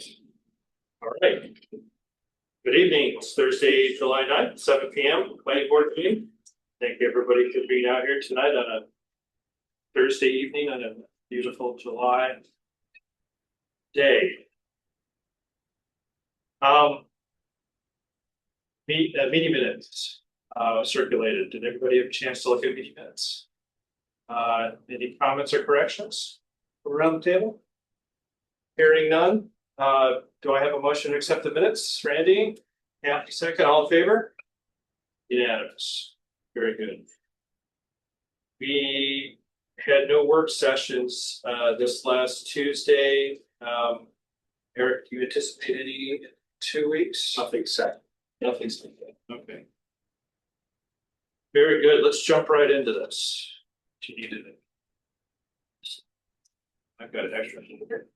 right. All right. Good evening. It's Thursday, July 9th, 7 p.m. Planning Board meeting. Thank everybody for being out here tonight on a Thursday evening on a beautiful July day. Meeting minutes circulated. Did everybody have a chance to look at meeting minutes? Any comments or corrections around the table? Hearing none. Do I have a motion to accept the minutes? Randy, Kathy, second. All in favor? Unanimous. Very good. We had no work sessions this last Tuesday. Eric, do you anticipate any in 2 weeks? Nothing set. Nothing set. Okay. Very good. Let's jump right into this. Do you needed it? I've got an extra here.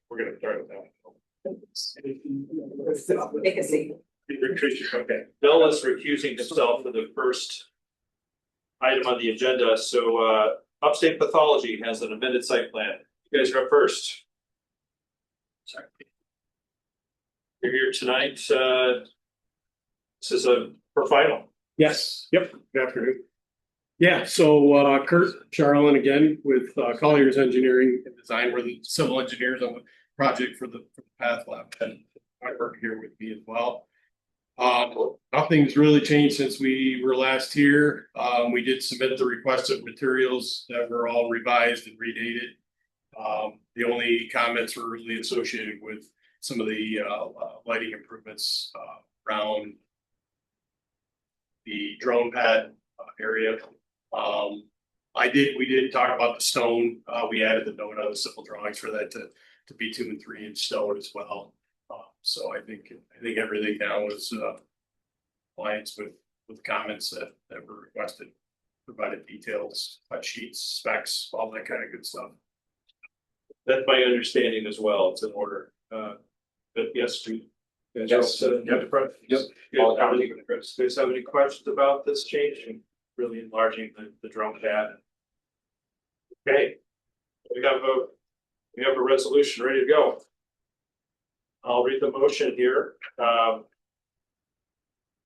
We're going to start with that. Take a seat. Okay. Bill is recusing himself for the first item on the agenda. So Upstate Pathology has an amended site plan. You guys are up first. Sorry. You're here tonight. This is for final. Yes. Yep. Good afternoon. Yeah. So Kurt Charlin again with Colliers Engineering and Design. We're the civil engineers on the project for the Path Lab, and I work here with me as well. Nothing's really changed since we were last here. We did submit the requested materials that were all revised and redated. The only comments were really associated with some of the lighting improvements around the drone pad area. We did talk about the stone. We added the note on the simple drawings for that to be 2 and 3 inch stone as well. So I think everything now is compliance with comments that were requested, provided details, cut sheets, specs, all that kind of good stuff. That's my understanding as well. It's in order. But yes, we Yes. Yep. Yep. Guys have any questions about this change and really enlarging the drone pad? Okay, we have a resolution ready to go. I'll read the motion here.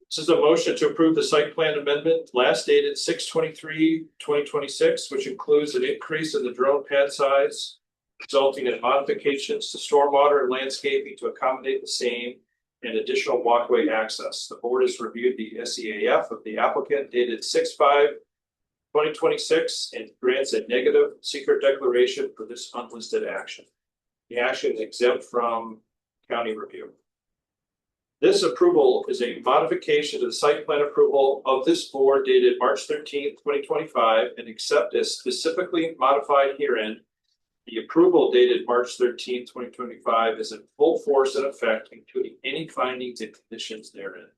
This is a motion to approve the site plan amendment last dated 6/23/2026, which includes an increase in the drone pad size, resulting in modifications to stormwater and landscaping to accommodate the same and additional walkway access. The board has reviewed the SEAF of the applicant dated 6/5/2026 and grants a negative secret declaration for this unlisted action. The action is exempt from county review. This approval is a modification to the site plan approval of this board dated March 13th, 2025, and except as specifically modified herein. The approval dated March 13th, 2025 is in full force and effect, including any findings and conditions therein.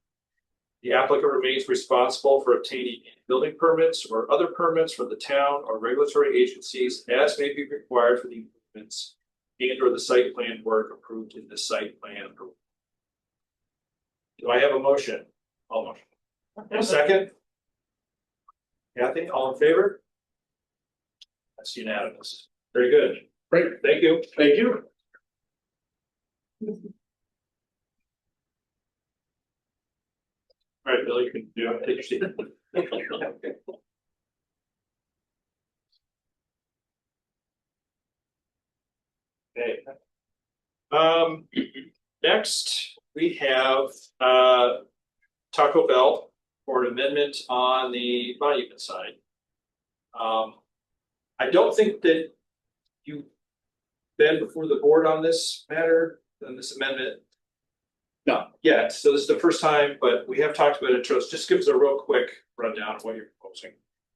The applicant remains responsible for obtaining building permits or other permits from the town or regulatory agencies as may be required for the improvements and or the site plan work approved in the site plan approval. Do I have a motion? All motion. A second? Kathy, all in favor? That's unanimous. Very good. Great. Thank you. Thank you. All right, Bill, you can do it. Take your seat. Okay. Next we have Taco Bell for an amendment on the monument sign. I don't think that you've been before the board on this matter, on this amendment. No. Yeah, so this is the first time, but we have talked about it. Just give us a real quick rundown of what you're proposing.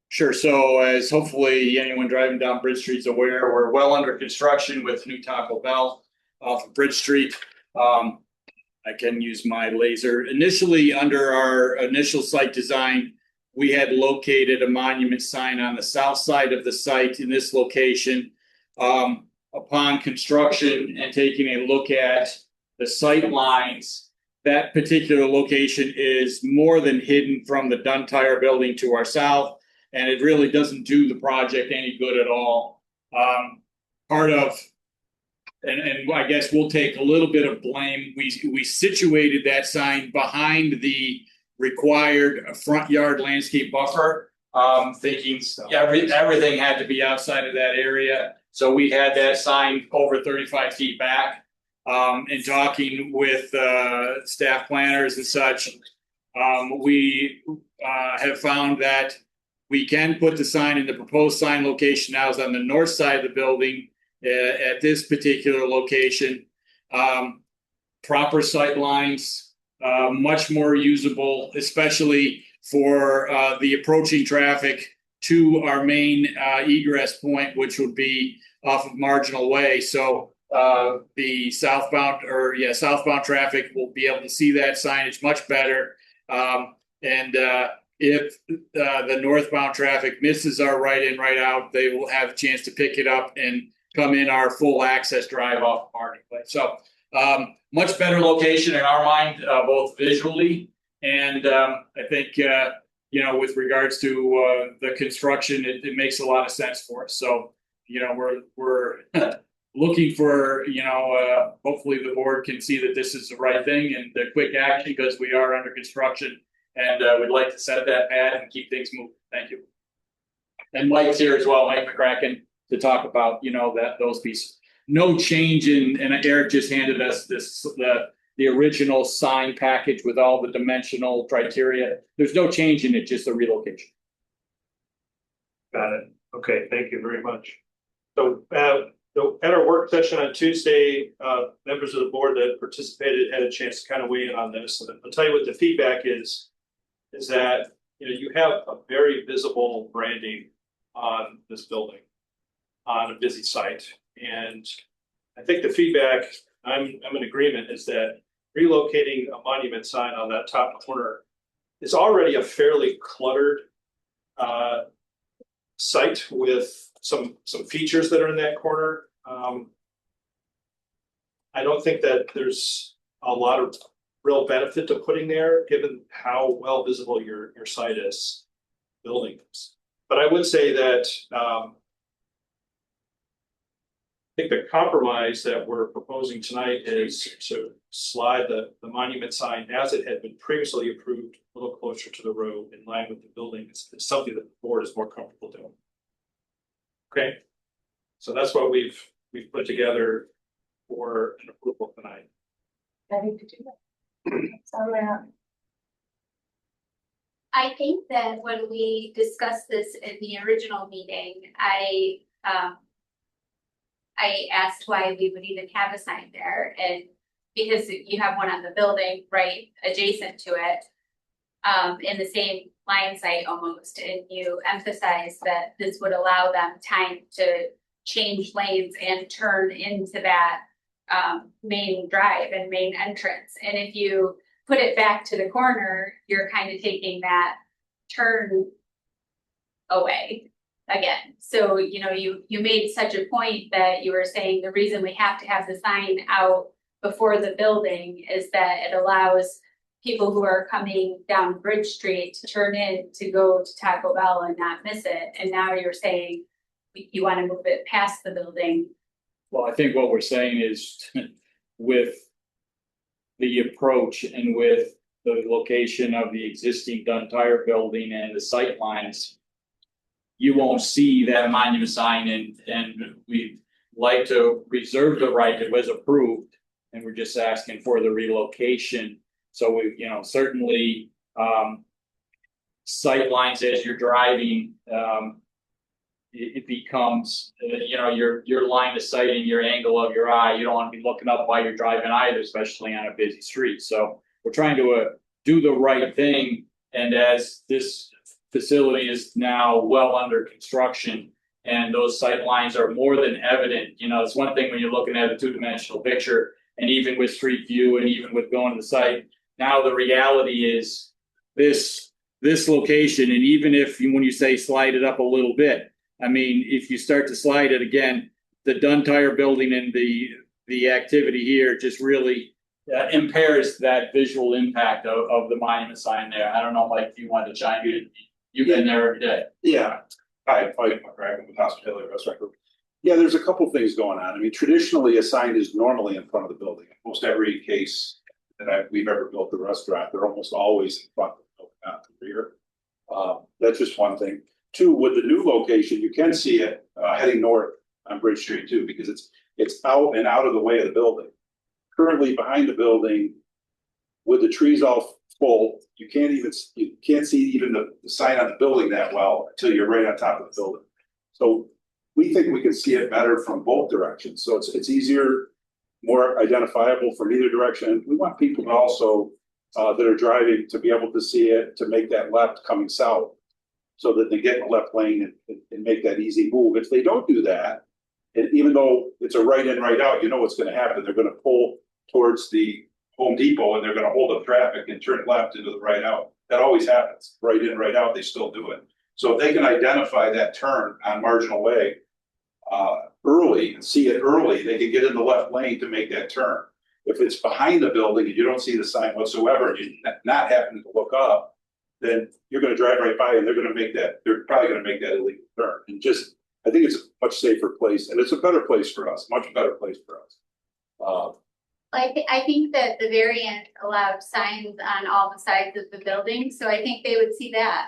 Sure. So as hopefully anyone driving down Bridge Street is aware, we're well under construction with new Taco Bell off of Bridge Street. I can use my laser. Initially, under our initial site design, we had located a monument sign on the south side of the site in this location. Upon construction and taking a look at the sight lines that particular location is more than hidden from the Dunn Tire building to our south, and it really doesn't do the project any good at all. Part of, and I guess we'll take a little bit of blame. We situated that sign behind the required front yard landscape buffer, thinking everything had to be outside of that area. So we had that sign over 35 feet back. And talking with staff planners and such, we have found that we can put the sign in the proposed sign location now is on the north side of the building at this particular location. Proper sight lines, much more usable, especially for the approaching traffic to our main egress point, which would be off of Marginal Way. So the southbound traffic will be able to see that signage much better. If the northbound traffic misses our right in, right out, they will have a chance to pick it up and come in our full access drive off parking place. So much better location in our mind, both visually and I think with regards to the construction, it makes a lot of sense for us. So we're looking for, hopefully the board can see that this is the right thing and the quick action because we are under construction and we'd like to set that pad and keep things moving. Thank you. And Mike's here as well, Mike McCracken, to talk about, those pieces. No change and Eric just handed us the original sign package with all the dimensional criteria. There's no change in it, just a relocation. Got it. Okay, thank you very much. So at our work session on Tuesday, members of the board that participated had a chance to kind of weigh in on this. And I'll tell you what the feedback is that you have a very visible branding on this building on a busy site. And I think the feedback, I'm in agreement, is that relocating a monument sign on that top corner is already a fairly cluttered site with some features that are in that corner. I don't think that there's a lot of real benefit to putting there, given how well visible your site is, buildings. But I would say that I think the compromise that we're proposing tonight is to slide the monument sign as it had been previously approved a little closer to the road in line with the building. It's something that the board is more comfortable doing. Okay, so that's what we've put together for an approval tonight. Ready to do that. So, I think that when we discussed this in the original meeting, I asked why we would even have a sign there, and because you have one on the building right adjacent to it, in the same line site almost, and you emphasize that this would allow them time to change lanes and turn into that main drive and main entrance. And if you put it back to the corner, you're kind of taking that turn away again. So, you made such a point that you were saying the reason we have to have the sign out before the building is that it allows people who are coming down Bridge Street to turn in to go to Taco Bell and not miss it. And now you're saying you want to move it past the building. Well, I think what we're saying is with the approach and with the location of the existing Dunn Tire building and the sight lines, you won't see that monument sign, and we'd like to reserve the right. It was approved, and we're just asking for the relocation. So we, certainly sight lines as you're driving, it becomes, your line of sight and your angle of your eye. You don't want to be looking up while you're driving either, especially on a busy street. So we're trying to do the right thing. And as this facility is now well under construction and those sight lines are more than evident, it's one thing when you're looking at a two-dimensional picture, and even with street view and even with going to the site. Now the reality is this location, and even if when you say slide it up a little bit, I mean, if you start to slide it again, the Dunn Tire building and the activity here just really impairs that visual impact of the monument sign there. I don't know, Mike, if you want to chime in, you've been there every day. Yeah, hi, Mike McCracken with Hospitality Restaurant Group. Yeah, there's a couple things going on. I mean, traditionally, a sign is normally in front of the building. Most every case that we've ever built a restaurant, they're almost always in front of the building, not the rear. That's just one thing. Two, with the new location, you can see it heading north on Bridge Street too, because it's out and out of the way of the building. Currently behind the building, with the trees all full, you can't see even the sign on the building that well until you're right on top of the building. So we think we can see it better from both directions. So it's easier, more identifiable from either direction. We want people to also that are driving to be able to see it, to make that left coming south, so that they get in the left lane and make that easy move. If they don't do that, and even though it's a right in, right out, you know what's going to happen. They're going to pull towards the Home Depot and they're going to hold up traffic and turn left into the right out. That always happens. Right in, right out, they still do it. So if they can identify that turn on Marginal Way early and see it early, they can get in the left lane to make that turn. If it's behind the building and you don't see the sign whatsoever, and you're not happening to look up, then you're going to drive right by and they're probably going to make that illegal turn. And I think it's a much safer place, and it's a better place for us, much better place for us. I think that the variant allowed signs on all the sides of the building, so I think they would see that.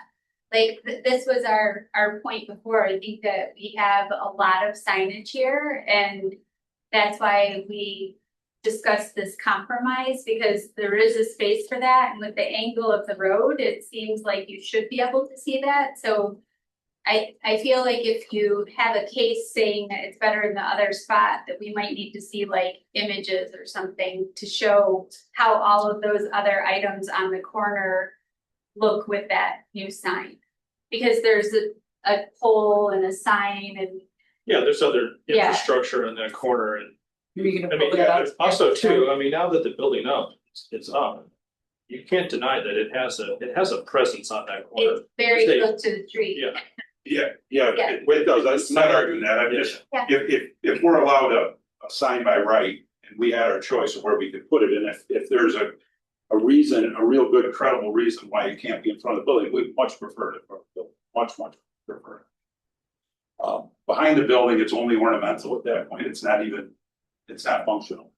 Like, this was our point before. I think that we have a lot of signage here, and that's why we discussed this compromise, because there is a space for that, and with the angle of the road, it seems like you should be able to see that. So I feel like if you have a case saying that it's better in the other spot, that we might need to see like images or something to show how all of those other items on the corner look with that new sign. Because there's a pole and a sign and. Yeah, there's other Yeah. infrastructure in that corner, and You're gonna I mean, pull that out. also too, I mean, now that the building it's up. You can't deny that it has a presence on that corner. It's very They- close to the tree. Yeah. Yeah, Yeah. it does. I'm not arguing that. I'm just, Yeah. if we're allowed a sign by right and we had our choice of where we could put it, and if there's a reason, a real good credible reason why it can't be in front of the building, we'd much prefer it. Much prefer it. Behind the building, it's only ornamental at that point. It's not functional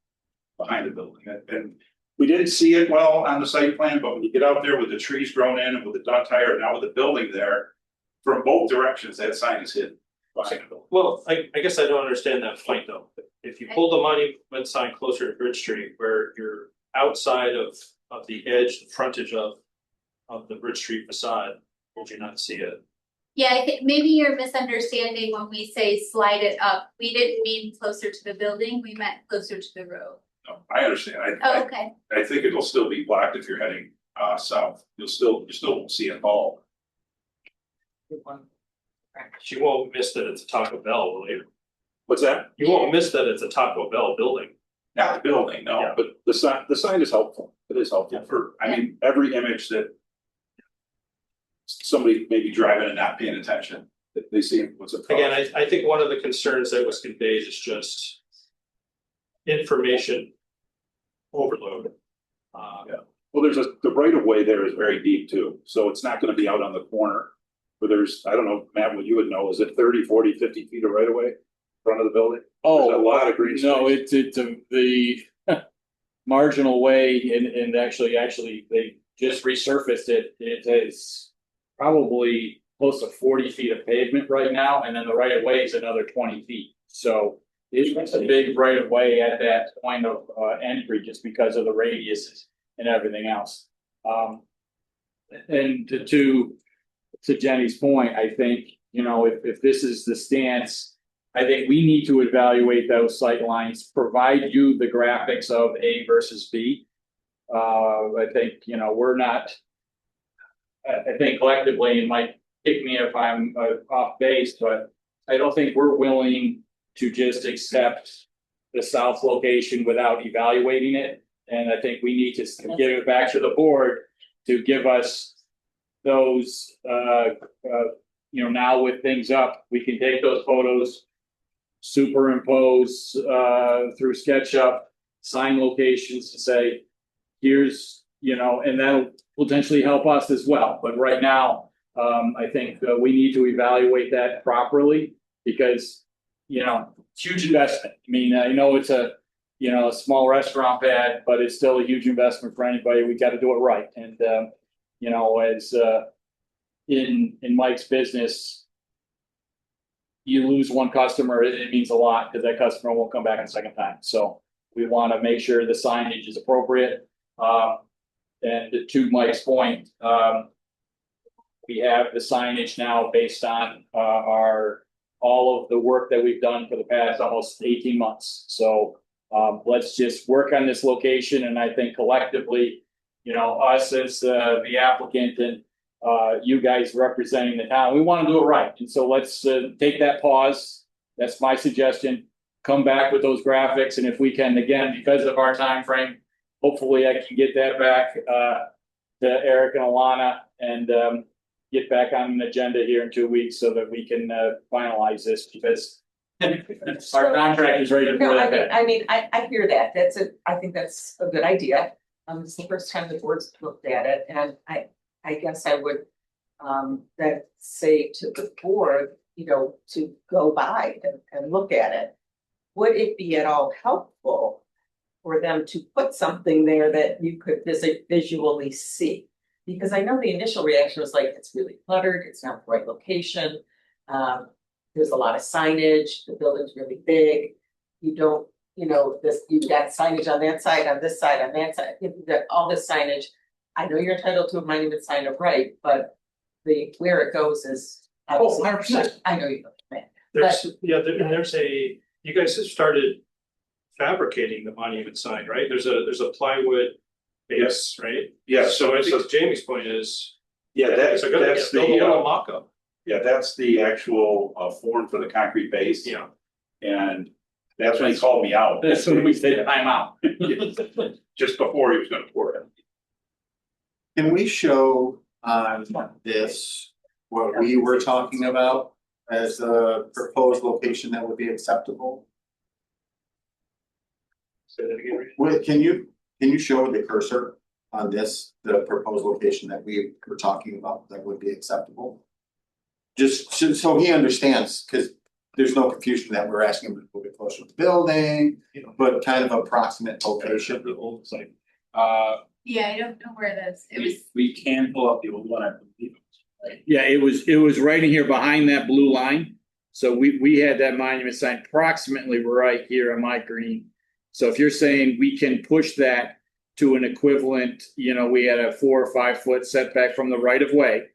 behind the building. And we didn't see it well on the site plan, but when you get out there with the trees grown in and with the duck tire, and now with the building there, from both directions, that sign is hidden behind the building. Well, I guess I don't understand that point though. If you pull the monument sign closer to Bridge Street, where you're outside of the edge, the frontage of the Bridge Street facade, would you not see it? Yeah, I think maybe you're misunderstanding when we say slide it up. We didn't mean closer to the building, we meant closer to the road. No, I understand. Oh, okay. I think it'll still be blocked if you're heading south. You still won't see it all. You won't miss that it's a Taco Bell, will you? What's that? You won't miss that it's a Taco Bell building. Not the building, no, Yeah. but the sign is helpful. It is helpful for, I mean, every image that somebody may be driving and not paying attention, that they see what's a. Again, I think one of the concerns that was conveyed is just information overload. Well, the right of way there is very deep too, so it's not gonna be out on the corner. Where there's, I don't know, Matt, what you would know, is it 30, 40, 50 feet of right of way in front of the building? There's a lot of green No, space. it's the Marginal Way, and actually they just resurfaced it. It is probably close to 40 feet of pavement right now, and then the right of way is another 20 feet. So it's a big right of way at that point of entry, just because of the radius and everything else. And to Jenny's point, I think, if this is the stance, I think we need to evaluate those sight lines, provide you the graphics of A versus B. I think, we're not. I think collectively, and might kick me if I'm off base, but I don't think we're willing to just accept the south location without evaluating it. And I think we need to give it back to the board to give us those, now with things up, we can take those photos, superimpose through SketchUp, sign locations to say, here's, and that'll potentially help us as well. But right now, I think we need to evaluate that properly because, it's huge investment. I mean, I know it's a small restaurant pad, but it's still a huge investment for anybody. We got to do it right. And, as in Mike's business, you lose one customer, it means a lot because that customer won't come back a second time. So we want to make sure the signage is appropriate. And to Mike's point, we have the signage now based on all of the work that we've done for the past almost 18 months. So let's just work on this location, and I think collectively, us as the applicant and you guys representing the town, we want to do it right. And so let's take that pause. That's my suggestion. Come back with those graphics, and if we can, again, because of our time frame, hopefully I can get that back to Eric and Alana and get back on an agenda here in 2 weeks so that we can finalize this because our contract is ready to No, go ahead. I hear that. I think that's a good idea. It's the first time the board's looked at it, and I guess I would then say to the board, to go by and look at it. Would it be at all helpful for them to put something there that you could visually see? Because I know the initial reaction was like, it's really cluttered, it's not the right location. There's a lot of signage, the building's really big. You don't, you've got signage on that side, on this side, on that side, you've got all this signage. I know you're entitled to a monument sign up right, but where it goes is. Oh, 100%. I know you know. You guys have started fabricating the monument sign, right? There's a plywood base, right? Yeah, So I so, think Jamie's point is, yeah, that's, they're gonna that's build a little the, mock-up. yeah, that's the actual form for the concrete base. Yeah. And that's when he called me out. That's when we say I'm out. Just before he was gonna pour it. Can we show on this what we were talking about as a proposed location that would be acceptable? Say that again, Rich. Wait, can you show with the cursor on this, the proposed location that we were talking about that would be acceptable? Just so he understands, because there's no confusion that we're asking him to move it closer to the building, but kind of approximate location. The old site. Yeah, I don't know where this, it was, We can pull up the old one, I believe. Yeah, it was right in here behind that blue line. So we had that monument sign approximately right here on my green. So if you're saying we can push that to an equivalent, we had a 4 or 5 foot setback from the right of way.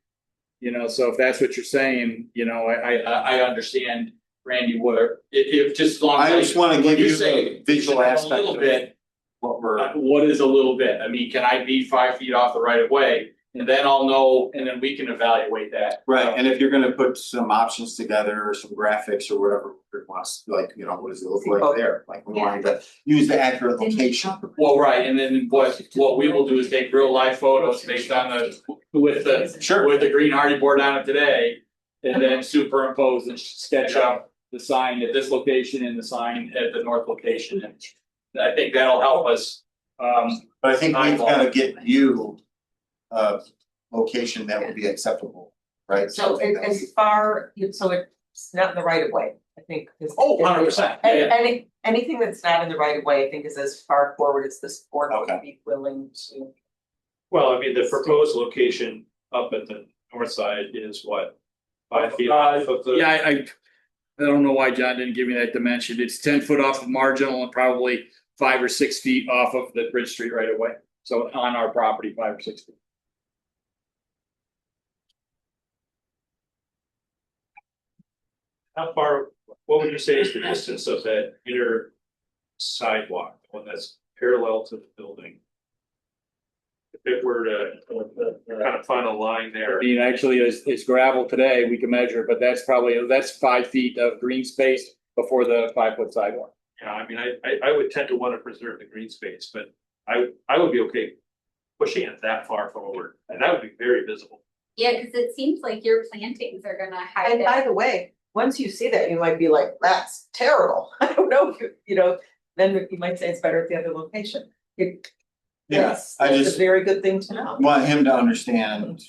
So if that's what you're saying, I understand, Randy, where if just as long as I just want to give you say the visual a aspect little of bit. what we're. What is a little bit? I mean, can I be 5 feet off the right of way? And then I'll know, and then we can evaluate that. Right, and if you're gonna put some options together or some graphics or whatever it wants, like, what does it look like there? Like, we wanted to use the accurate location. Well, right, and then what we will do is take real live photos based on with the green hardy board on it today. And then superimpose and sketch up the sign at this location and the sign at the north location, and I think that'll help us. But I think we've gotta get you a location that would be acceptable, right? So as far, so it's not in the right of way, I think. 100%. Anything that's not in the right of way, I think is as far forward as this board would Okay. be willing to. Well, I mean, the proposed location up at the north side is what? 5 feet off of the. Yeah, I don't know why John didn't give me that dimension. It's 10 foot off of marginal and probably 5 or 6 feet off of the Bridge Street right away. So on our property, 5 or 6 feet. How far, what would you say is the distance of that inner sidewalk, the one that's parallel to the building? If it were to kind of find a line there. I mean, actually, it's gravel today, we can measure, but that's 5 feet of green space before the 5 foot sidewalk. Yeah, I mean, I would tend to want to preserve the green space, but I would be okay pushing it that far forward, and that would be very visible. yeah, cause it seems like your plantings are gonna hide And it. by the way, once you see that, you might be like, that's terrible. I don't know if then you might say it's better at the other location. Yes, I It's just a very good thing to know. want him to understand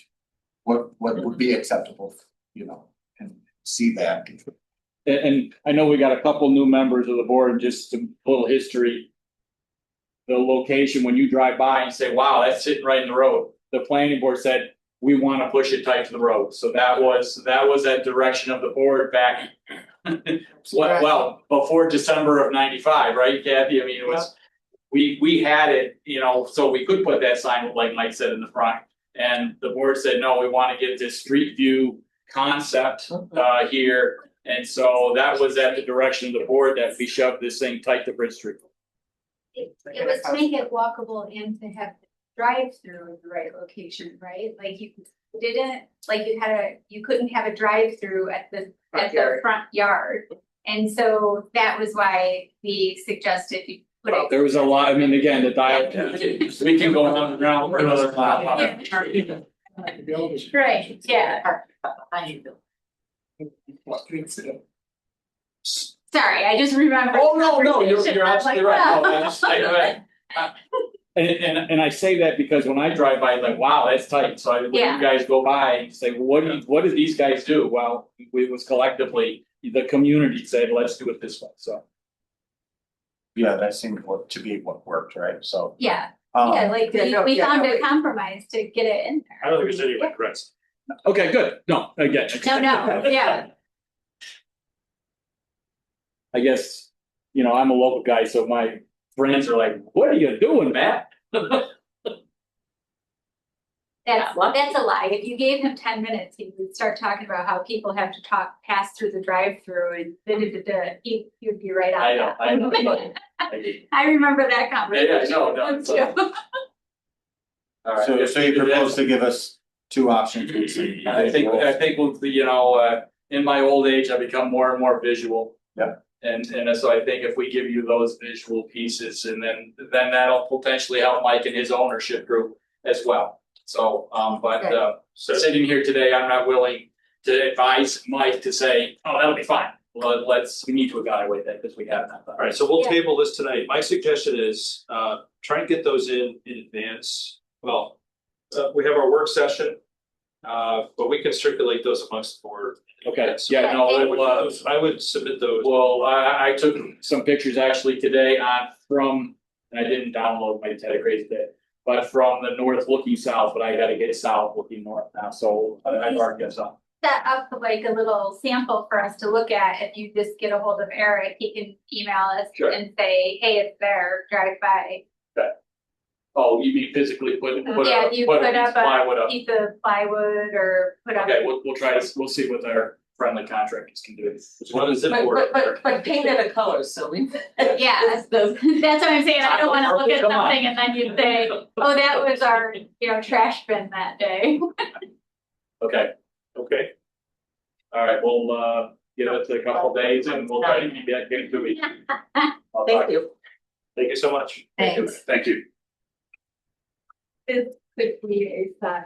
what would be acceptable, you know, and see that. And I know we got a couple new members of the board, just a little history. The location, when you drive by and say, wow, that's sitting right in the road, the planning board said, we wanna push it tight to the road, so that was that direction of the board back. Well, before December of '95, right, Kathy, I mean, it was. We had it, you know, so we could put that sign, like Mike said, in the front, and the board said, no, we wanna get this street view concept here. And so that was at the direction of the board that we shoved this thing tight to Bridge Street. It was to make it walkable and to have the drive-through in the right location, right? Like you didn't, like you couldn't have a drive-through at the front yard. And so that was why we suggested you put it. There was a lot, I mean, again, the dial, we can go on and on for another Yeah. Right, yeah. Sorry, I just remembered. Oh, no, the you're conversation. I was absolutely like, right, no, "Oh." I just, and I say that because when I drive by, like, wow, that's tight, so when you Yeah. guys go by and say, well, what did these guys do? Well, it was collectively, the community said, let's do it this way, so. Yeah, that seemed to be what worked, right? So. Yeah, um, yeah, like we found a compromise to get it in I don't think there's any regrets. Okay, good, no, I get it. there. No, yeah, I guess, you know, I'm a local guy, so my friends are like, what are you doing, Matt? that's a lie. If you gave him 10 minutes, he would start talking about how people have to pass through the drive-through and he would be right on that. I know. I remember that conversation. no, too. All right. So you propose to give us two options. I think we'll, you know, in my old age, I become more and more visual. Yeah. And so I think if we give you those visual pieces, and then that'll potentially help Mike and his ownership group as well. So, so sitting here today, I'm not willing to advise Mike to say, oh, that'll be fine. Well, we need to evaluate that because we haven't. All right, so we'll Yeah. table this tonight. My suggestion is, try and get those in advance. Well, we have our work session. But we can circulate those amongst the board. Okay, yeah, no, I would submit those. well, I took some pictures actually today from, and I didn't download, my had a crazy day. But from the north looking south, but I gotta get south looking north now, so I've already got some. Set up like a little sample for us to look at. If you just get a hold of Eric, he can email us Sure. and say, hey, it's there, drive by. Oh, you mean physically put Yeah, a if you piece put of up plywood a up? piece of plywood or put up. Okay, we'll try to, we'll see what our friendly contractors can do. What is it for? But paint it a color, so we. Yeah, that's what I'm saying. I don't wanna look at Come on. something and then you say, oh, that was our, trash bin that day. Okay, Okay, all right, we'll give it a couple days and we'll try to get it to me. I'll Thank talk. you. thank you so much. Thanks. Thank you. It could be a sign.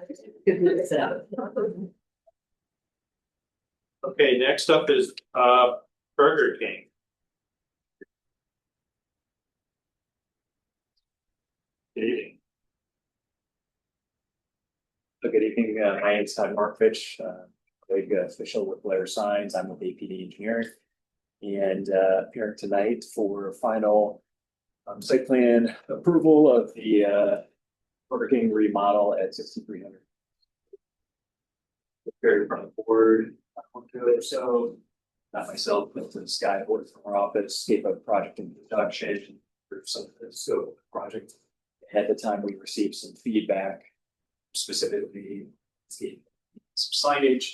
Okay, next up is Burger King. Good evening. Good evening, my name is Mark Fitch, big official with Blair Signs, I'm with APD Engineering. And appearing tonight for final site plan approval of the Burger King remodel at 6300. Prepared in front of the board, so not myself, but the Sky Board from our office gave a project introduction for some of the scope of the project. At the time, we received some feedback, specifically some signage.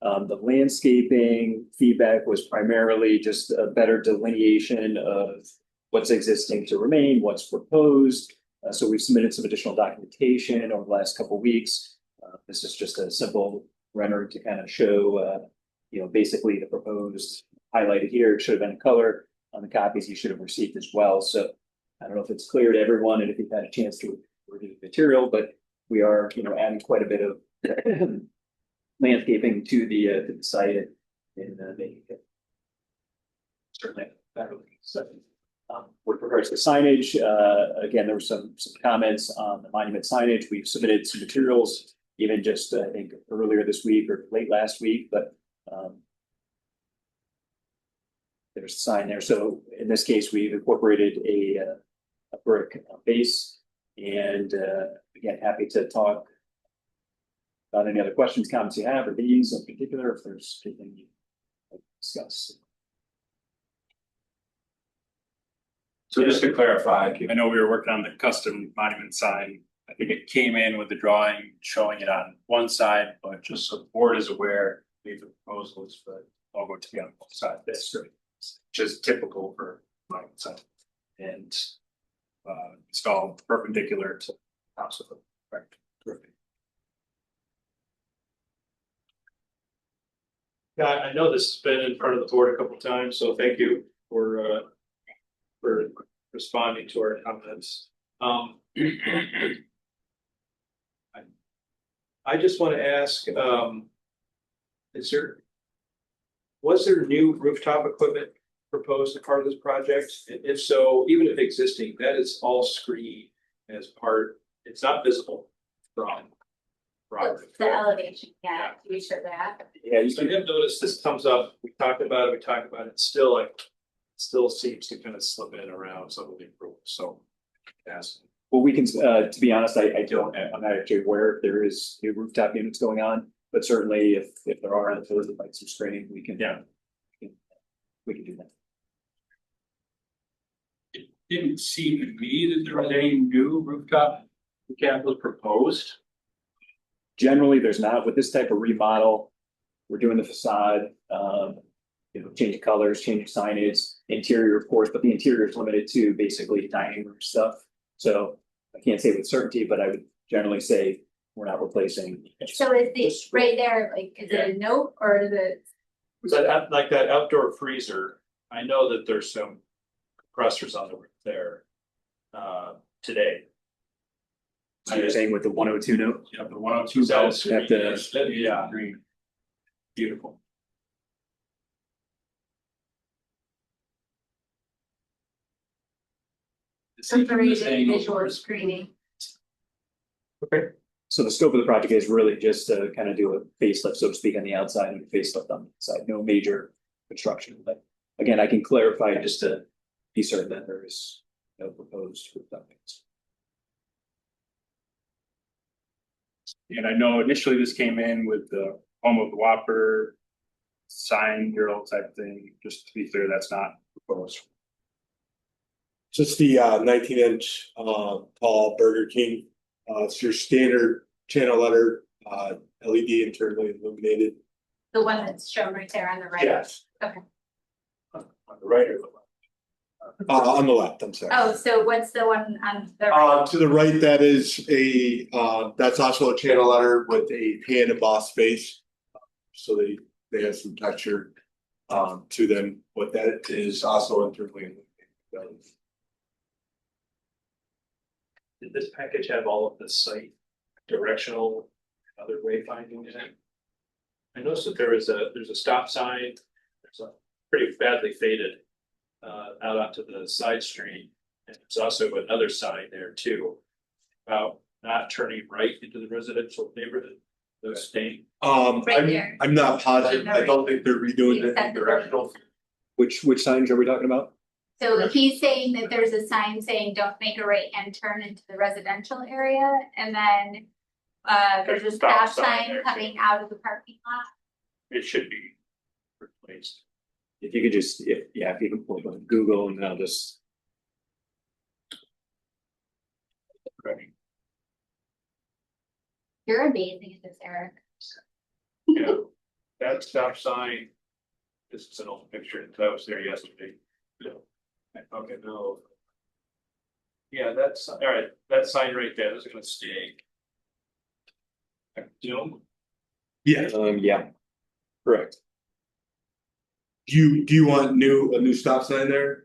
The landscaping feedback was primarily just a better delineation of what's existing to remain, what's proposed. So we've submitted some additional documentation over the last couple of weeks. This is just a simple rendering to kind of show, basically the proposed highlighted here. It should have been in color on the copies you should have received as well. So I don't know if it's clear to everyone and if you've had a chance to review the material, but we are, adding quite a bit of landscaping to the site and making it certainly better looking. So With regards to signage, again, there were some comments on the monument signage. We've submitted some materials, even just, I think, earlier this week or late last week, but there's a sign there. So in this case, we've incorporated a brick base. And again, happy to talk about any other questions, comments you have, or these in particular, if there's anything you like to discuss. So just to clarify, I know we were working on the custom monument sign. I think it came in with the drawing showing it on one side, but just so the board is aware, the proposal is for the logo to be on both sides. That's great. Which is typical for monument sign. And installed perpendicular to the house of the correct. Perfect. Yeah, I know this has been in front of the board a couple times, so thank you for responding to our comments. I just want to ask, was there new rooftop equipment proposed as part of this project? And if so, even if existing, that is all screened as part, it's not visible from. The elevation, yeah, to be sure that. Yeah, you So you have noticed this comes up, we talked about it, still seems to kind of slip in around some of the approvals, so. Yes. well, we can, to be honest, I'm not actually aware if there is new rooftop units going on, but certainly if there are, if there's like some screening, we can. Yeah. We can do that. It didn't seem to me that there was any new rooftop capitals proposed. Generally, there's not. With this type of remodel, we're doing the facade, changing colors, changing signage, interior, of course, but the interior is limited to basically dining room stuff. So I can't say with certainty, but I would generally say we're not replacing. So is this right there, like, is it a note or is it? That, like that outdoor freezer, I know that there's some compressors on the roof there, today. So you're saying with the 102 note? Yeah, the 102 That's- belts. yeah. Green. Beautiful. Separated visual screening. Okay. So the scope of the project is really just to kind of do a facelift, so to speak, on the outside and a facelift on the inside, no major construction. But again, I can clarify just to be certain that there is no proposed rooftop units. And I know initially this came in with the home of the Whopper sign mural type thing. Just to be clear, that's not proposed. Just the 19-inch tall Burger King. It's your standard channel letter, LED internally illuminated. The one that's shown right there on the right. Yes. Okay. On the right or the left? On the left, I'm sorry. Oh, so what's the one on the right? To the right, that is that's also a channel letter with a hand embossed face. So they have some texture to them. What that is also internally illuminated. Did this package have all of the site directional, other wayfinding in it? I noticed that there's a stop sign, there's a pretty badly faded out onto the side street. And there's also another sign there too, about not turning right into the residential neighborhood, those staying. Right there. I'm not positive. I don't think they're redoing it directional. Which signs are we talking about? So he's saying that there's a sign saying don't make a right hand turn into the residential area, and then there's a stop sign there, coming out of the parking lot. It should be replaced. If you could just, if you can pull it on Google and I'll just. You're amazing at this, Eric. Yeah, that stop sign, this is an old picture, I was there yesterday. Okay, no. Yeah, that's, all right, that sign right there, those are gonna stay. Jim, Yeah. Yeah. Correct. Do you want a new stop sign there?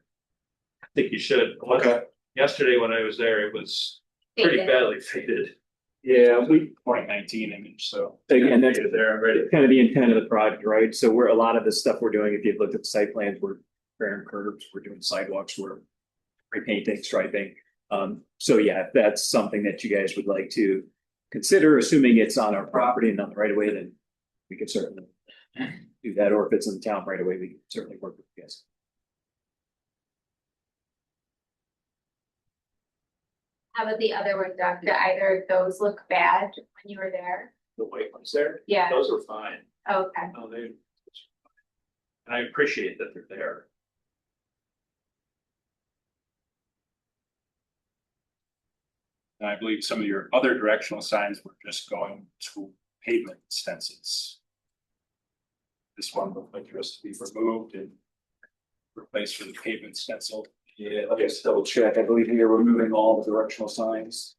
I think you should. Okay. Yesterday when I was there, it was pretty Faded. badly faded. Yeah, we, 2019 image, so. again, that's Faded there already. kind of the intent of the project, right? So we're, a lot of the stuff we're doing, if you've looked at the site plans, we're repairing curbs, we're doing sidewalks, we're repainting, striping. So yeah, if that's something that you guys would like to consider, assuming it's on our property and not the right of way, then we could certainly do that, or if it's in the town right away, we can certainly work with you guys. How about the other one, Doug? Did either of those look bad when you were there? The white ones there, Yeah, those are fine. okay. Oh, they. And I appreciate that they're there. And I believe some of your other directional signs were just going to pavement stencils. This one looked like it was to be removed and replaced with a pavement stencil. Yeah, let me just double check. I believe here we're moving all the directional signs.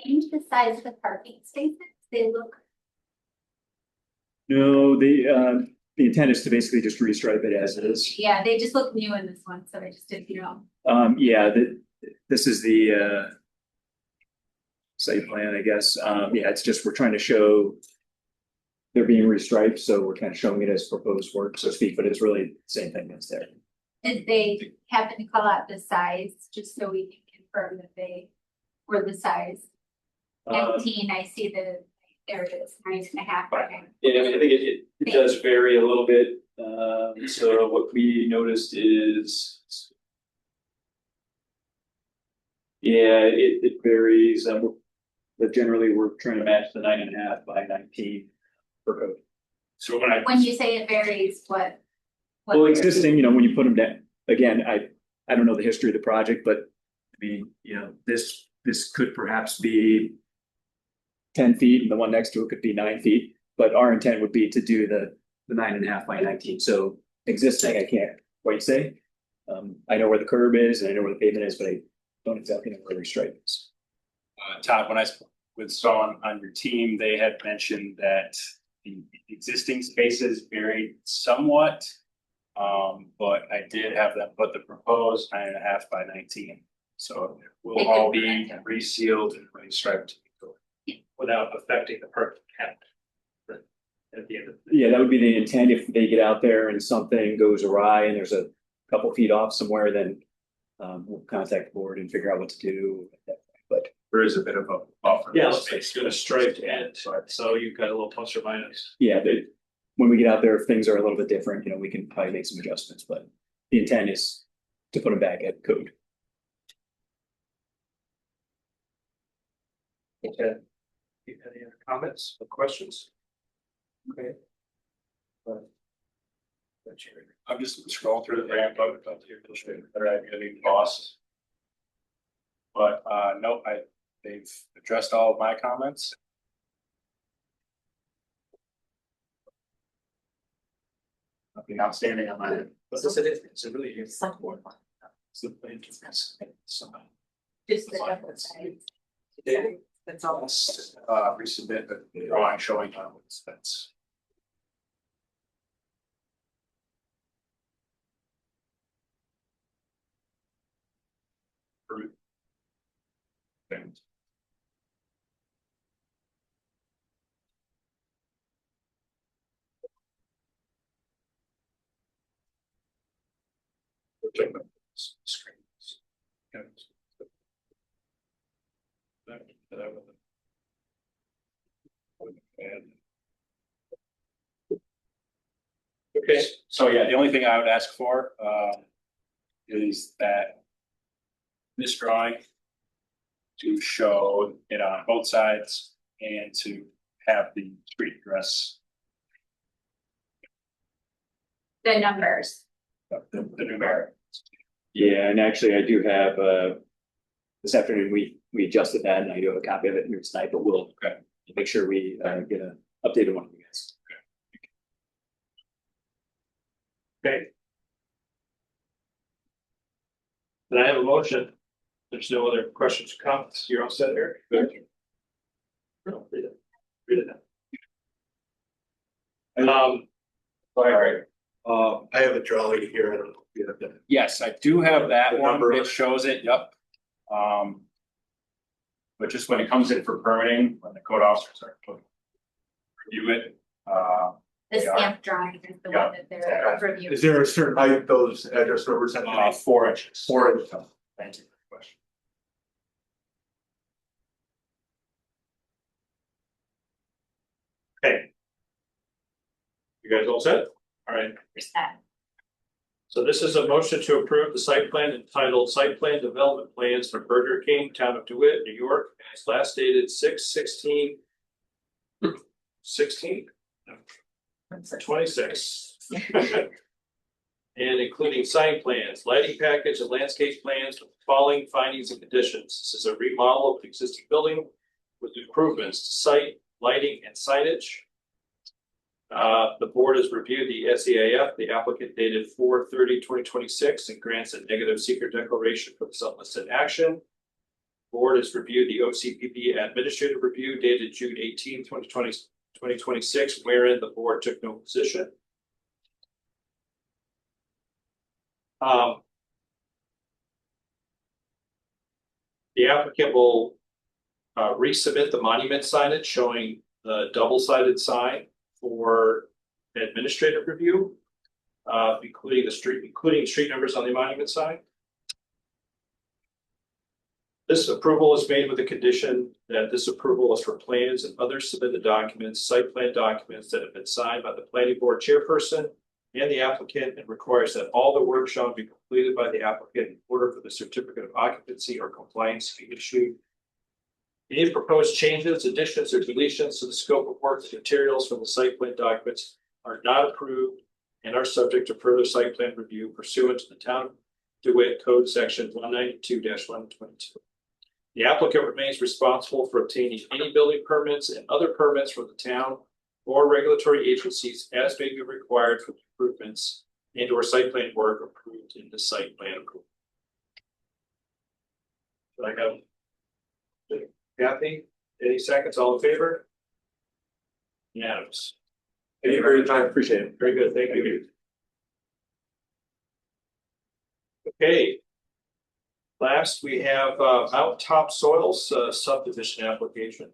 Change the size of the parking spaces, they look, No, the intent is to basically just restripe it as it is. yeah, they just look new in this one, so I just didn't, Yeah, this is the site plan, I guess. Yeah, it's just, we're trying to show they're being restriped, so we're kind of showing it as proposed work, so to speak, but it's really the same thing that's there. did they happen to call out the size, just so we can confirm that they were the size? 19, I see there it is, 9.5. Yeah, I mean, I think it does vary a little bit. So what we noticed is. Yeah, it varies. But generally, we're trying to match the 9.5 by 19 per code. So When you say it varies, what? Well, existing, when you put them down, again, I don't know the history of the project, but I mean, this could perhaps be 10 feet and the one next to it could be 9 feet, but our intent would be to do the 9.5 by 19. So existing, I can't quite say. I know where the curb is and I know where the pavement is, but I don't exactly know where the restripe is. Todd, when I spoke with someone on your team, they had mentioned that the existing spaces varied somewhat. But I did have them put the proposed 9.5 by 19. So it will all be resealed and restriped Without affecting the parking count. At the end of the. Yeah, that would be the intent. If they get out there and something goes awry and there's a couple feet off somewhere, then we'll contact the board and figure out what to do. But there is a bit of a buffer. Yeah, it's gonna striped end, so you've got a little plus or minus. yeah, when we get out there, if things are a little bit different, we can probably make some adjustments, but the intent is to put them back at code. Okay. Any other comments or questions? Okay. I'm just scrolling through the ramp up to your better idea of the cost. But no, they've addressed all of my comments. Nothing outstanding on my end. But this is, it's a really. It's like one. It's the plan to fence somebody. Just the double size. That's all. Resubmit the drawing showing how it's that's. Things. Screens. Okay, So yeah, the only thing I would ask for is that this drawing to show it on both sides and to have the street address, The numbers. the numeric. Yeah, and actually I do have, this afternoon, we adjusted that and I do have a copy of it here tonight, but we'll make sure we get an updated one of you guys. okay. Then I have a motion. There's no other questions or comments. You're all set, Eric? Good. No, read it. Read it now. Alright, I have a drawing here, I don't know if you have that. Yes, I do have that The one, number on it it? shows it, yep. But just when it comes in for permitting, when the code officers are to review it, The Yeah. stamp drawing is the Yeah. one that they're reviewing. Is there a certain height those address numbers have to be? 4 inches. 4 inches. Thank you for the question. okay. You guys all set? Alright, There's that. so this is a motion to approve the site plan entitled Site Plan Development Plans for Burger King, Town of DeWitt, New York. It's last dated 6/16/26. And including sign plans, lighting package, and landscape plans with the following findings and conditions. This is a remodel of the existing building with improvements to site, lighting, and signage. The board has reviewed the SEAF, the applicant dated 4/30/2026, and grants a negative secret declaration for this unlisted action. Board has reviewed the OCPP administrative review dated June 18, 2026, wherein the board took no position. The applicant will resubmit the monument signage showing the double-sided sign for administrative review, including street numbers on the monument sign. This approval is made with the condition that this approval is for plans and other submitted documents, site plan documents that have been signed by the planning board chairperson and the applicant, and requires that all the work shall be completed by the applicant in order for the certificate of occupancy or compliance to be issued. Any proposed changes, additions, or deletions to the scope of work and materials from the site plan documents are not approved and are subject to further site plan review pursuant to the Town of DeWitt Code Section 192-122. The applicant remains responsible for obtaining any building permits and other permits from the town or regulatory agencies as may be required for the improvements and or site plan work approved in the site plan approval. Do I have Kathy, any seconds, all in favor? Unanimous. Thank you for your time, appreciate it. Very good, thank you. Okay. Last, we have Mount Top Soils subdivision application.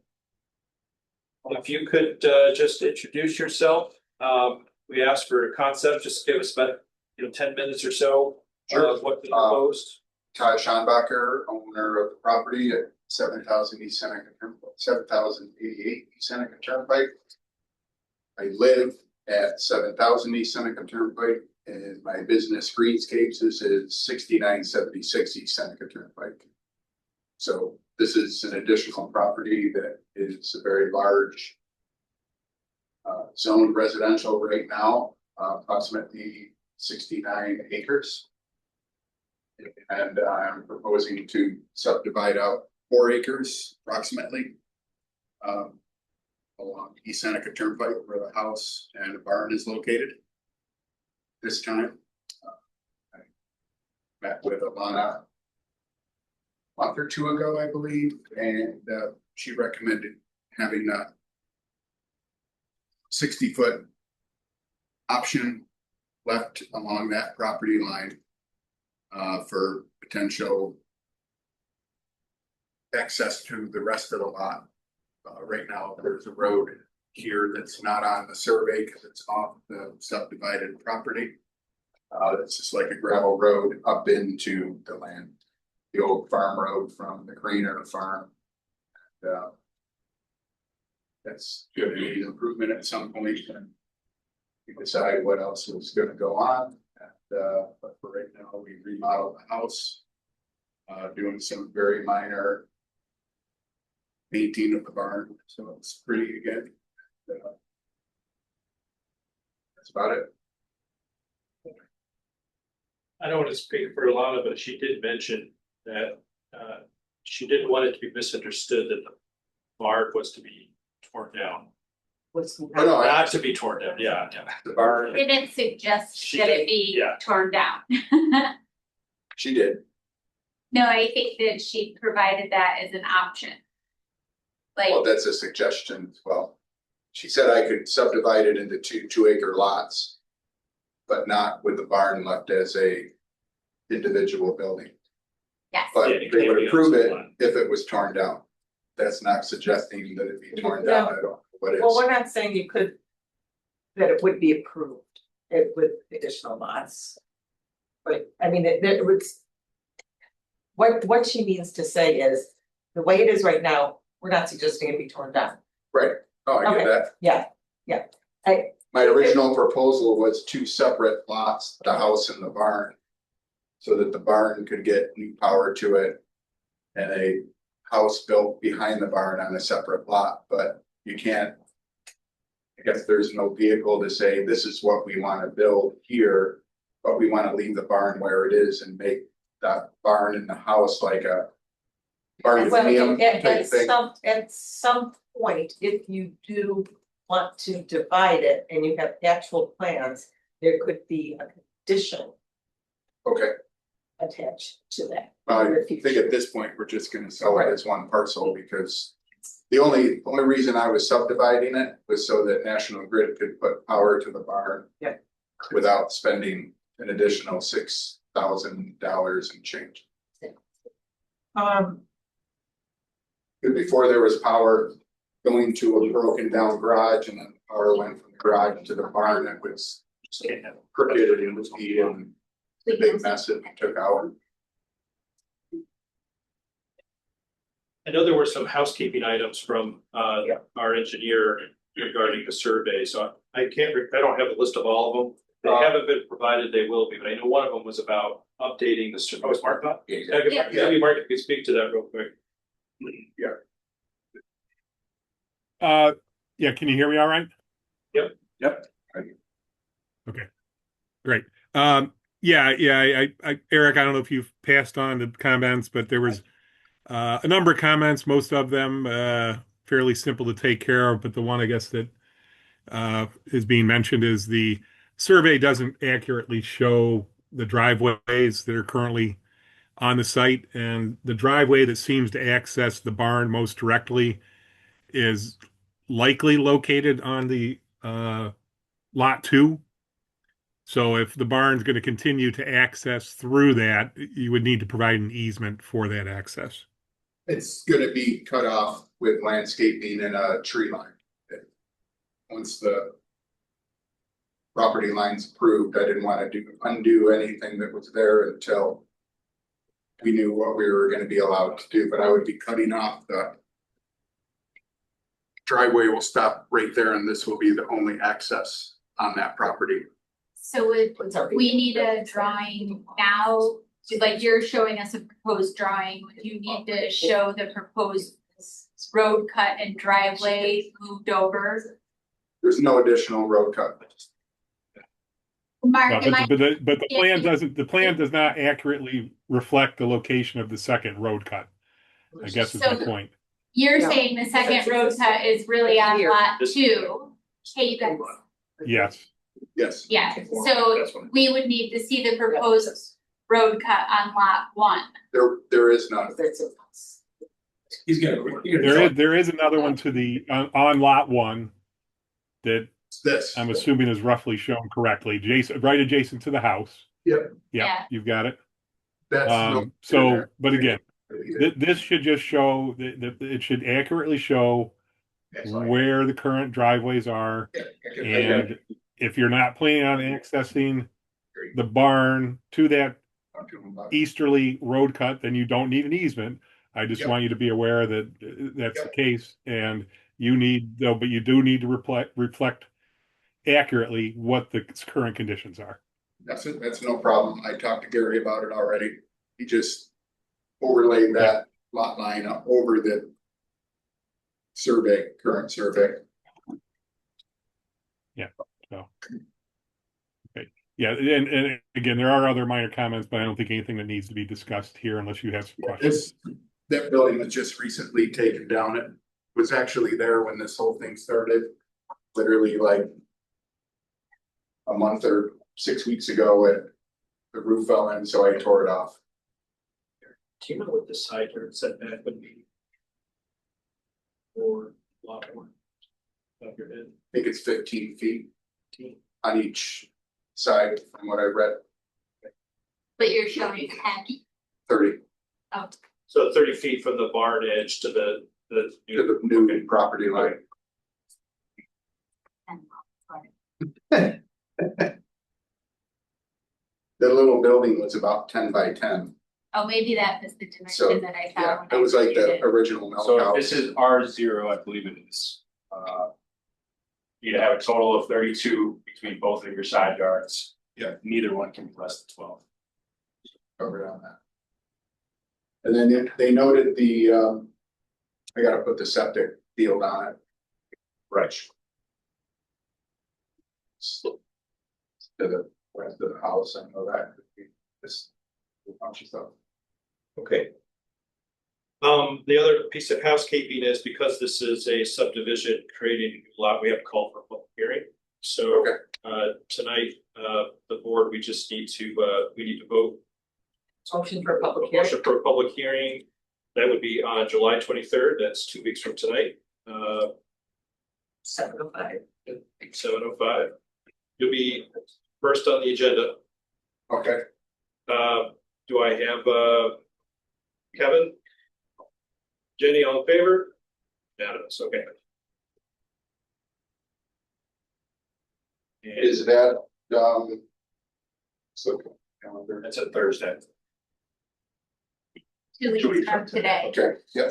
If you could just introduce yourself, we asked for a concept, just give us about 10 minutes or so of what the proposed. Ty Schonbacher, owner of the property at 7,000 East Seneca Turnpike, 7,088 East Seneca Turnpike. I live at 7,000 East Seneca Turnpike, and my business Greenscapes is 6976 East Seneca Turnpike. So this is an additional property that is a very large zoned residential right now, approximately 69 acres. And I'm proposing to subdivide out 4 acres approximately along East Seneca Turnpike where the house and a barn is located. This time, I met with Alana a month or two ago, I believe, and she recommended having a 60-foot option left along that property line for potential access to the rest of the lot. Right now, there's a road here that's not on the survey because it's off the subdivided property. It's just like a gravel road up into the land, the old farm road from the Greener farm. And, that's going to need improvement at some point, and we decide what else is going to go on. And, but for right now, we remodeled the house, doing some very minor painting of the barn, so it's pretty again. That's about it. I don't want to speak for Alana, but she did mention that she didn't want it to be misunderstood that the barn was to be torn down. What's the? Oh, no, Not to be torn down, yeah. The barn, Didn't suggest She that did, it be yeah. torn down. She did. No, I think that she provided that as an option. Like, Well, that's a suggestion as well. she said I could subdivide it into two acre lots. But not with the barn left as a individual building. Yes. But Yeah, it they can't would be on approve it the line. if it was torn down. That's not suggesting that it be torn down at all, but Well, it's, we're not saying you could, that it would be approved, it with additional lots. But, I mean, it would. What she means to say is, the way it is right now, we're not suggesting it be torn down. right, oh, I Okay. get that. Yeah. My original proposal was two separate lots, the house and the barn. So that the barn could get new power to it. And a house built behind the barn on a separate lot, but you can't. I guess there's no vehicle to say, this is what we wanna build here, but we wanna leave the barn where it is and make that barn and the house like a. Well, Barndominium type at thing. some point, if you do want to divide it and you have actual plans, there could be a condition Okay, attached to that. I in the think future. at this point, we're just gonna sell it as one parcel because. The only reason I was subdividing it was so that National Grid could put power to the barn. Yeah. Without spending an additional $6,000 and change. Because before there was power going to a broken down garage and then power went from the garage to the barn, it was. Crooked and was and the big mess that we took out. I know there were some housekeeping items from our engineer regarding the survey, so I don't have a list of all of them. They haven't been provided, they will be, but I know one of them was about updating the survey. Oh, Mark? Yeah. Maybe Mark, if you could speak to that real quick. Yeah, can you hear me all right? Yep. Okay, great. Eric, I don't know if you've passed on the comments, but there was a number of comments, most of them fairly simple to take care of, but the one I guess that is being mentioned is the survey doesn't accurately show the driveways that are currently on the site, and the driveway that seems to access the barn most directly is likely located on the lot 2. So if the barn's going to continue to access through that, you would need to provide an easement for that access. It's gonna be cut off with landscaping and a tree line. Once the. Property line's approved, I didn't wanna undo anything that was there until. We knew what we were gonna be allowed to do, but I would be cutting off the. Driveway will stop right there and this will be the only access on that property. So we need a drawing now, like you're showing us a proposed drawing, you need to show the proposed road cut and driveway moved over. There's no additional road cut. Mark, But the plan doesn't, the plan does not accurately reflect the location of the second road cut. I guess is my point. You're No. saying the second road cut is really on Here. lot 2. Hey, you guys. Yes. Yes. Yeah, so we would need to see the proposed road cut on lot 1. There is none. That's it. He's gonna. There is another one to the on lot 1 that This. I'm assuming is roughly shown correctly. Right adjacent to the house. Yep. Yeah. You've got it. That's. But again, this should just show that it should accurately show where the current driveways are. And if you're not planning on accessing the barn to that easterly road cut, then you don't need an easement. I just want you to be aware that that's the case, and you do need to reflect accurately what the current conditions are. That's it. That's no problem. I talked to Gary about it already. He just overlaid that lot line up over the current survey. Okay. Yeah, and again, there are other minor comments, but I don't think anything that needs to be discussed here unless you have some questions. That building was just recently taken down. It was actually there when this whole thing started, literally like a month or 6 weeks ago, and the roof fell in, so I tore it off. Do you know what the side yard setback would be? Or lot 1? Top of your head. I think it's 15 feet on each side from what I read, But you're showing 30 So 30 feet from the barn edge to the to the new property line. 10. The little building was about 10 by 10. Oh, maybe that was the So, dimension that I Yeah, found. when it was I like reviewed the it. original milk So house. if this is R0, I believe it is. You'd have a total of 32 between both of your side yards. Yeah. Neither one can be less than 12. Covered on that. And then they noted I gotta put the septic field on it. right. To the west of the house, I know that could be this a bunch of stuff. Okay. The other piece of housekeeping is because this is a subdivision creating a new lot, we have to call for a public hearing. So, Okay. tonight, the board, we just need to, we need to vote. Motion for public hearing. Motion for a public hearing. That would be on July 23rd. That's 2 weeks from tonight. 7:05. 7:05. You'll be first on the agenda. Okay, Do I have, Kevin? Jenny, all in favor? Unanimous, okay. And is that, so, calendar, That's a Thursday. 2 weeks from today. okay, yeah.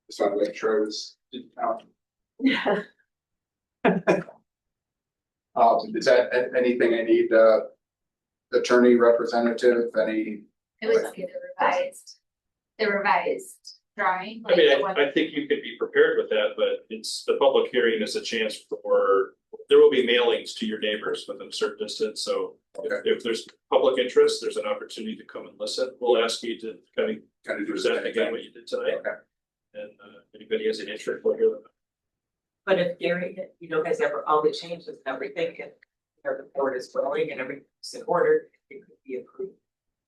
Just want to make sure I was, didn't count. Is that anything I need, attorney representative, any? It was the revised drawing. I mean, like the one- I think you could be prepared with that, but it's, the public hearing is a chance for, there will be mailings to your neighbors within a certain distance, so if there's public interest, there's an opportunity to come and listen. We'll ask you to kind of do the present same again thing. what you did tonight, Okay. and anybody has an interest, we'll hear them. But if Gary, has ever all the changes and everything, and the board is willing and everything's in order, it could be approved.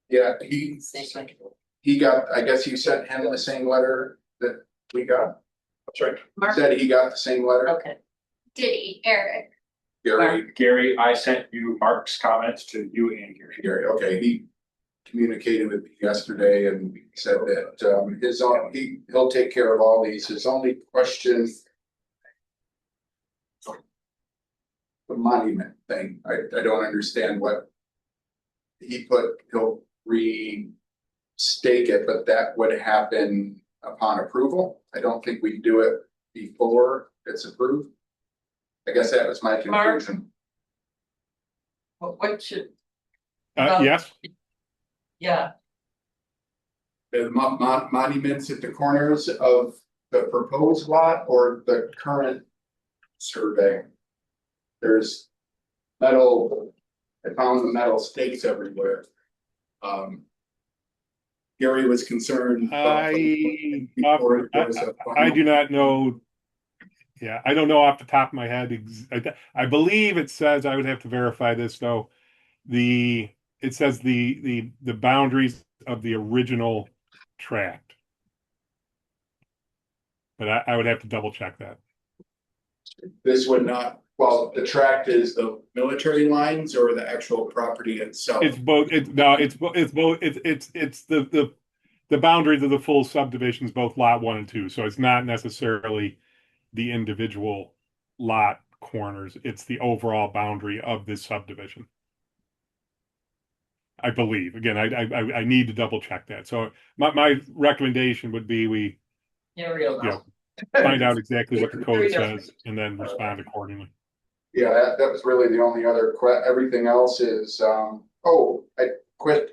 Yeah, Same thing. he got, I guess you sent him the same letter that we got, That's right. Mark, said he got the same letter, okay. Did he, Eric? Gary, Gary, I sent you Mark's comments to you and Gary. okay, he communicated with me yesterday and said that, his own, he'll take care of all these, his only question. The monument thing, I don't understand what. He put, he'll restake it, but that would happen upon approval. I don't think we do it before it's approved. I guess that was my Mark? conclusion. What should, Well- Yes, yeah, The monuments at the corners of the proposed lot or the current survey? There's metal, I found the metal stakes everywhere. Gary was concerned. I Before it goes up. I do not know. Yeah, I don't know off the top of my head. I believe it says, I would have to verify this though. It says the boundaries of the original tract. But I would have to double check that. This would not, well, the tract is the military lines or the actual property itself? It's both. It's both. It's the boundaries of the full subdivisions, both lot 1 and 2. So it's not necessarily the individual lot corners. It's the overall boundary of this subdivision. I believe. Again, I need to double check that. So my recommendation would be we Ariel. Yeah. find out exactly what the code says and then respond accordingly. Yeah, that was really the only other everything else is,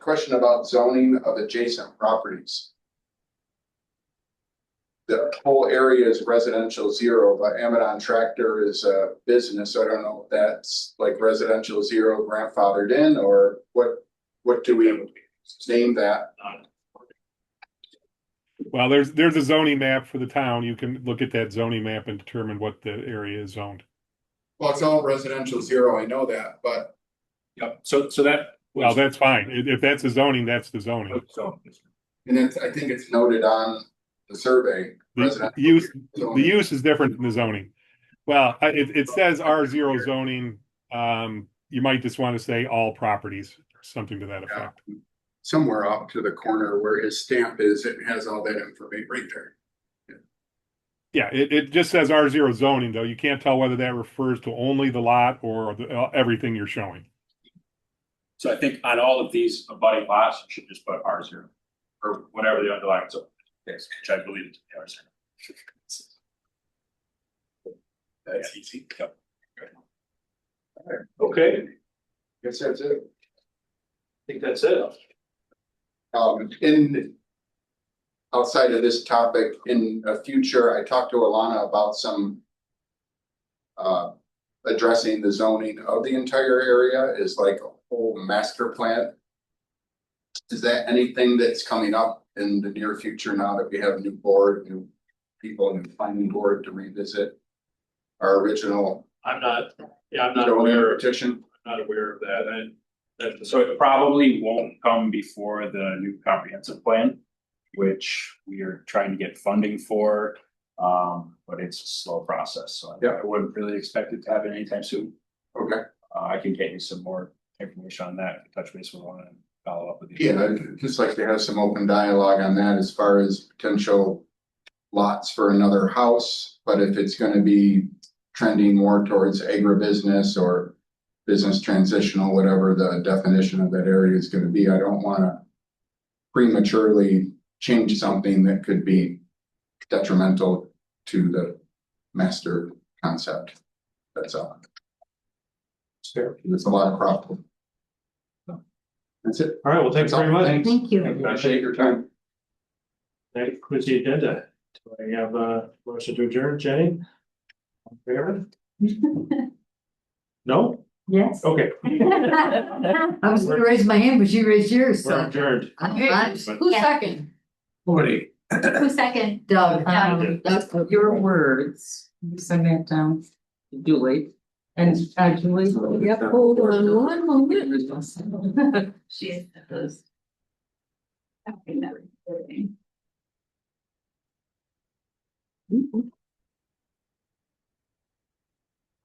question about zoning of adjacent properties. The whole area is residential 0, but Amadon Tractor is a business, so I don't know if that's like residential 0 grandfathered in, or what do we name that? Well, there's a zoning map for the town. You can look at that zoning map and determine what the area is zoned. Well, it's all residential 0, I know that, but Yep, so that. Well, that's fine. If that's the zoning, that's the zoning. So, and I think it's noted on the survey. The residential use zoning. the use is different than the zoning. Well, it says R0 zoning. You might just want to say all properties or something to that effect. Somewhere off to the corner where his stamp is, it has all that information right there. Yeah, it just says R0 zoning, though. You can't tell whether that refers to only the lot or everything you're showing. So I think on all of these abutting lots, you should just put R0 or whatever the underlying zone is, which I believe to be R0. That's easy. Yep. Okay, Guess that's it. I think that's it. In outside of this topic, in a future, I talked to Alana about some addressing the zoning of the entire area is like a whole master plan. Is that anything that's coming up in the near future now that we have a new board, new people, new planning board to revisit our original I'm not zoning aware, petition? not aware of that. So it probably won't come before the new comprehensive plan, which we are trying to get funding for. But it's a slow process, so Yeah. I wouldn't really expect it to happen anytime soon. Okay. I can get you some more information on that, touch base with one and follow up with you. Yeah, I'd just like to have some open dialogue on that as far as potential lots for another house, but if it's gonna be trending more towards agribusiness or business transitional, whatever the definition of that area is gonna be, I don't wanna prematurely change something that could be detrimental to the master concept. That's all. There's a lot of problem. That's it. All right, well, thanks very much. Thank you. Appreciate your time. That concludes the agenda. Do I have a motion to adjourn, Jenny? All in favor? No? Yes. Okay. I was gonna raise my hand, but you raised yours, We're so. adjourned. Who's second? Forty. Who's second? Doug. Your words, you send that down to Julie. And Julie, Yep, hold on one moment. she does. Okay, no.